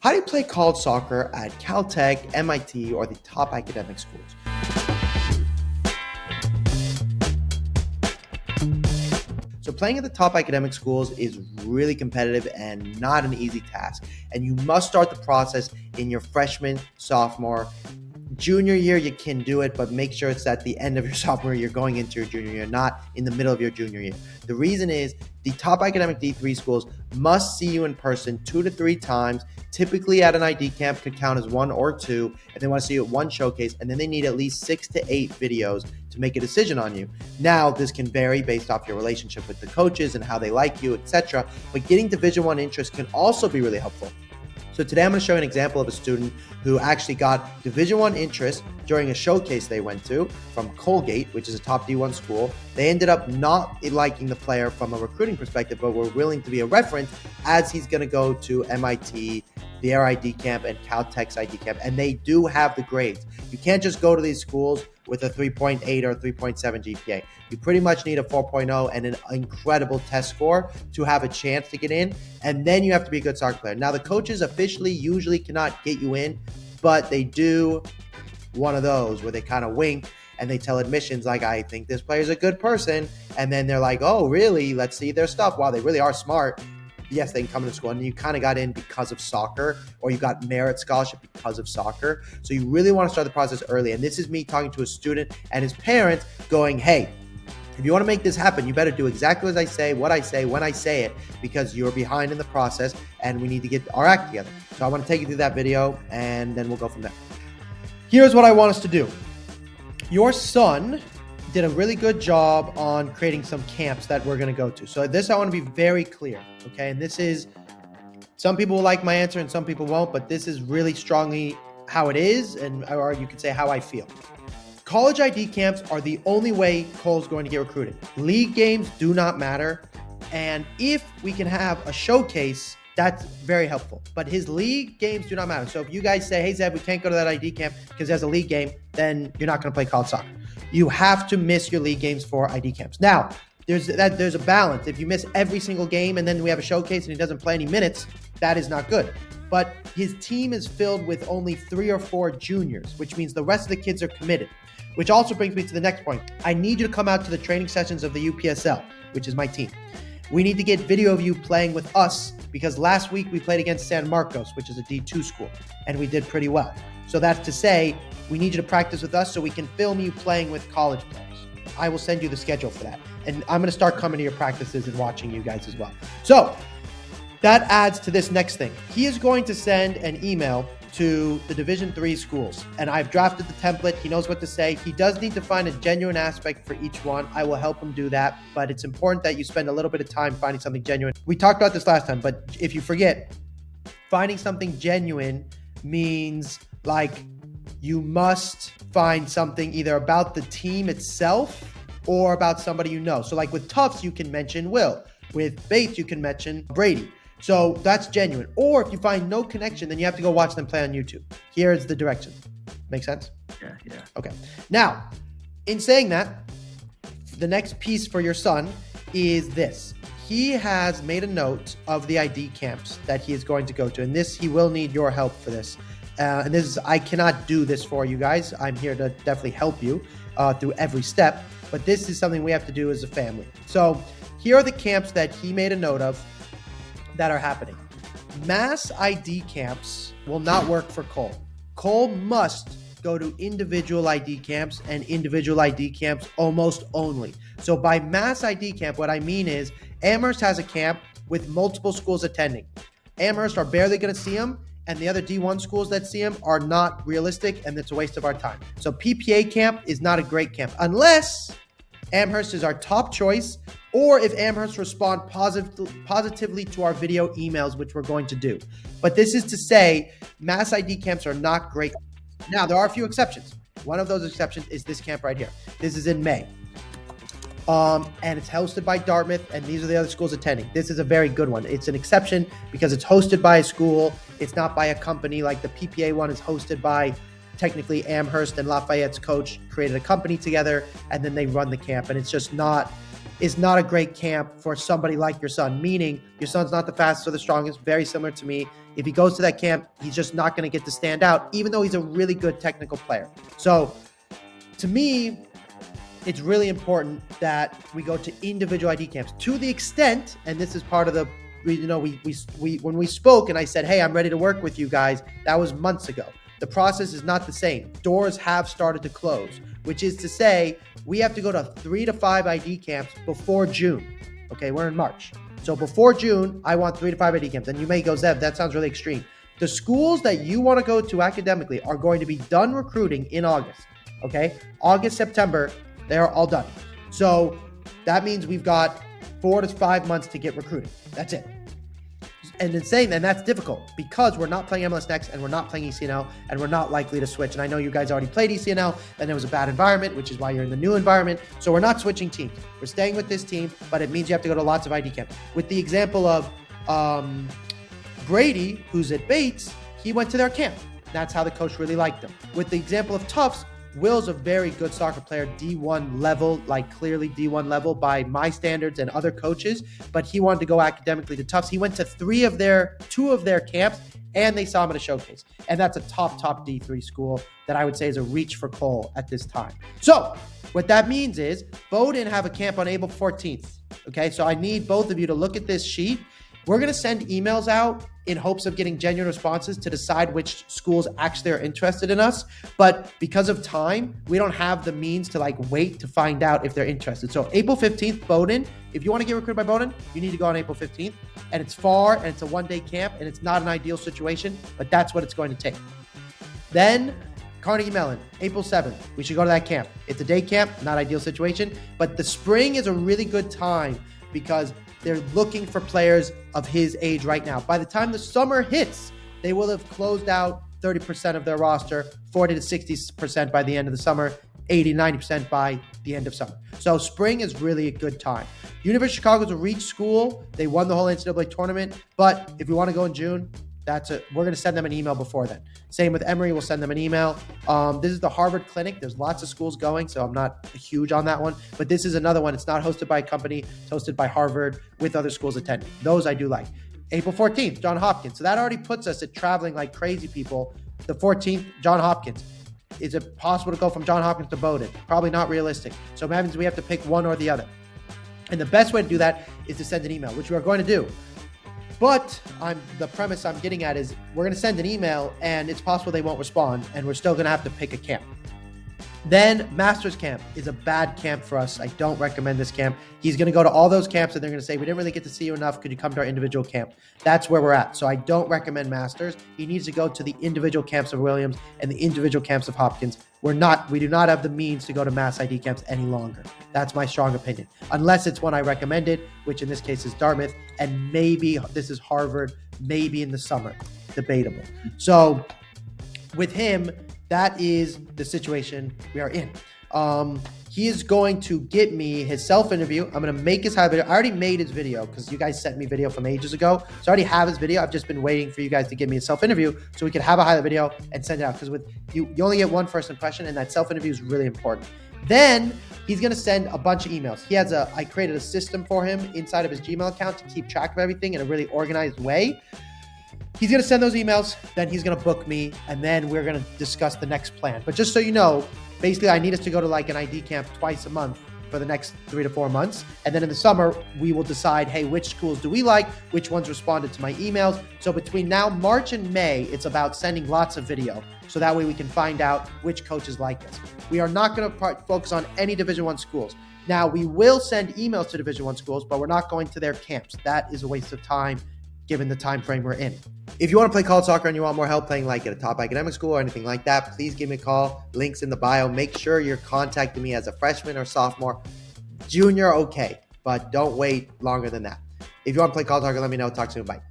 How do you play college soccer at Caltech, MIT, or the top academic schools? So playing at the top academic schools is really competitive and not an easy task. And you must start the process in your freshman, sophomore, junior year. You can do it, but make sure it's at the end of your sophomore year going into your junior year, not in the middle of your junior year. The reason is the top academic D3 schools must see you in person 2 to 3 times, typically at an ID camp, could count as 1 or 2, and they want to see you at 1 showcase, and then they need at least 6 to 8 videos to make a decision on you. Now, this can vary based off your relationship with the coaches and how they like you, etc. But getting Division I interest can also be really helpful. So today I'm going to show you an example of a student who actually got Division I interest during a showcase they went to from Colgate, which is a top D1 school. They ended up not liking the player from a recruiting perspective, but were willing to be a reference as he's going to go to MIT, their ID camp, and Caltech's ID camp. And they do have the grades. You can't just go to these schools with a 3.8 or 3.7 GPA. You pretty much need a 4.0 and an incredible test score to have a chance to get in. And then you have to be a good soccer player. Now, the coaches officially usually cannot get you in, but they do one of those where they kind of wink and they tell admissions like, I think this player's a good person. And then they're like, oh, really? Let's see their stuff. Wow, they really are smart. Yes, they can come into school, and you kind of got in because of soccer, or you got merit scholarship because of soccer. So you really want to start the process early. And this is me talking to a student and his parents going, hey, if you want to make this happen, you better do exactly as I say, what I say, when I say it, because you're behind in the process and we need to get our act together. So I want to take you through that video and then we'll go from there. Here's what I want us to do. Your son did a really good job on creating some camps that we're going to go to. So this, I want to be very clear, okay? And this is, some people will like my answer and some people won't, but this is really strongly how it is, or you could say how I feel. College ID camps are the only way Cole's going to get recruited. League games do not matter. And if we can have a showcase, that's very helpful. But his league games do not matter. So if you guys say, hey, Zeb, we can't go to that ID camp because there's a league game, then you're not going to play college soccer. You have to miss your league games for ID camps. Now, there's a balance. If you miss every single game and then we have a showcase and he doesn't play any minutes, that is not good. But his team is filled with only 3 or 4 juniors, which means the rest of the kids are committed. Which also brings me to the next point. I need you to come out to the training sessions of the UPSL, which is my team. We need to get video of you playing with us because last week we played against San Marcos, which is a D2 school, and we did pretty well. So that's to say, we need you to practice with us so we can film you playing with college players. I will send you the schedule for that. And I'm going to start coming to your practices and watching you guys as well. So that adds to this next thing. He is going to send an email to the Division III schools. And I've drafted the template. He knows what to say. He does need to find a genuine aspect for each one. I will help him do that. But it's important that you spend a little bit of time finding something genuine. We talked about this last time, but if you forget, finding something genuine means like you must find something either about the team itself or about somebody you know. So like with Tufts, you can mention Will. With Bates, you can mention Brady. So that's genuine. Or if you find no connection, then you have to go watch them play on YouTube. Here's the direction. Make sense? Yeah. Okay. Now, in saying that, the next piece for your son is this. He has made a note of the ID camps that he is going to go to. And this, he will need your help for this. And this is, I cannot do this for you guys. I'm here to definitely help you through every step. But this is something we have to do as a family. So here are the camps that he made a note of that are happening. Mass ID camps will not work for Cole. Cole must go to individual ID camps and individual ID camps almost only. So by mass ID camp, what I mean is Amherst has a camp with multiple schools attending. Amherst are barely going to see him, and the other D1 schools that see him are not realistic, and it's a waste of our time. So PPA camp is not a great camp unless Amherst is our top choice, or if Amherst respond positively to our video emails, which we're going to do. But this is to say, mass ID camps are not great. Now, there are a few exceptions. One of those exceptions is this camp right here. This is in May. And it's hosted by Dartmouth, and these are the other schools attending. This is a very good one. It's an exception because it's hosted by a school. It's not by a company like the PPA one is hosted by technically Amherst and Lafayette's coach created a company together, and then they run the camp. And it's just not a great camp for somebody like your son, meaning your son's not the fastest or the strongest, very similar to me. if he goes to that camp, he's just not going to get to stand out, even though he's a really good technical player. So to me, it's really important that we go to individual ID camps to the extent, and this is part of the, we when we spoke and I said, hey, I'm ready to work with you guys, that was months ago. The process is not the same. Doors have started to close, which is to say we have to go to 3 to 5 ID camps before June. Okay, we're in March. So before June, I want 3 to 5 ID camps. And you may go, Zev, that sounds really extreme. The schools that you want to go to academically are going to be done recruiting in August. Okay, August, September, they're all done. So that means we've got 4 to 5 months to get recruiting. That's it. And in saying that, that's difficult because we're not playing MLS Next and we're not playing ECNL and we're not likely to switch. And I know you guys already played ECNL and it was a bad environment, which is why you're in the new environment. So we're not switching teams. We're staying with this team, but it means you have to go to lots of ID camps. With the example of Brady, who's at Bates, he went to their camp. That's how the coach really liked him. With the example of Tufts, Will's a very good soccer player, D1 level, like clearly D1 level by my standards and other coaches, but he wanted to go academically to Tufts. He went to 2 of their camps, and they saw him at a showcase. And that's a top D3 school that I would say is a reach for Cole at this time. So what that means is Bowdoin have a camp on April 14th. Okay, so I need both of you to look at this sheet. We're going to send emails out in hopes of getting genuine responses to decide which schools actually are interested in us. But because of time, we don't have the means to wait to find out if they're interested. So April 15th, Bowdoin, if you want to get recruited by Bowdoin, you need to go on April 15th. And it's far and it's a one-day camp and it's not an ideal situation, but that's what it's going to take. Then Carnegie Mellon, April 7th, we should go to that camp. It's a day camp, not ideal situation, but the spring is a really good time because they're looking for players of his age right now. By the time the summer hits, they will have closed out 30% of their roster, 40 to 60% by the end of the summer, 80, 90% by the end of summer. So spring is really a good time. University of Chicago is a reach school. They won the whole NCAA tournament, but if we want to go in June, we're going to send them an email before then. Same with Emory, we'll send them an email. This is the Harvard Clinic. There's lots of schools going, so I'm not huge on that one. But this is another one. It's not hosted by a company. It's hosted by Harvard with other schools attending. Those I do like. April 14th, Johns Hopkins. So that already puts us at traveling like crazy people. The 14th, Johns Hopkins. Is it possible to go from Johns Hopkins to Bowdoin? Probably not realistic. So that means we have to pick one or the other. And the best way to do that is to send an email, which we are going to do. But the premise I'm getting at is we're going to send an email and it's possible they won't respond and we're still going to have to pick a camp. Then Masters Camp is a bad camp for us. I don't recommend this camp. He's going to go to all those camps and they're going to say, we didn't really get to see you enough. Could you come to our individual camp? That's where we're at. So I don't recommend Masters. He needs to go to the individual camps of Williams and the individual camps of Hopkins. We do not have the means to go to mass ID camps any longer. That's my strong opinion. Unless it's one I recommended, which in this case is Dartmouth, and maybe this is Harvard, maybe in the summer. Debatable. So with him, that is the situation we are in. He is going to get me his self-interview. I'm going to make his video. I already made his video because you guys sent me video from ages ago. So I already have his video. I've just been waiting for you guys to give me a self-interview so we could have a highlight video and send it out. Because with you only get one first impression, and that self-interview is really important. Then he's going to send a bunch of emails. I created a system for him inside of his Gmail account to keep track of everything in a really organized way. He's going to send those emails, then he's going to book me, and then we're going to discuss the next plan. But just so you know, basically I need us to go to an ID camp twice a month for the next 3 to 4 months. And then in the summer, we will decide, hey, which schools do we like? Which ones responded to my emails? So between now, March and May, it's about sending lots of video. So that way we can find out which coaches like us. We are not going to focus on any Division I schools. Now, we will send emails to Division I schools, but we're not going to their camps. That is a waste of time given the time frame we're in. If you want to play college soccer and you want more help playing at a top academic school or anything like that, please give me a call. Links in the bio. Make sure you're contacting me as a freshman or sophomore. Junior, okay, but don't wait longer than that. If you want to play college soccer, let me know. Talk soon. Bye.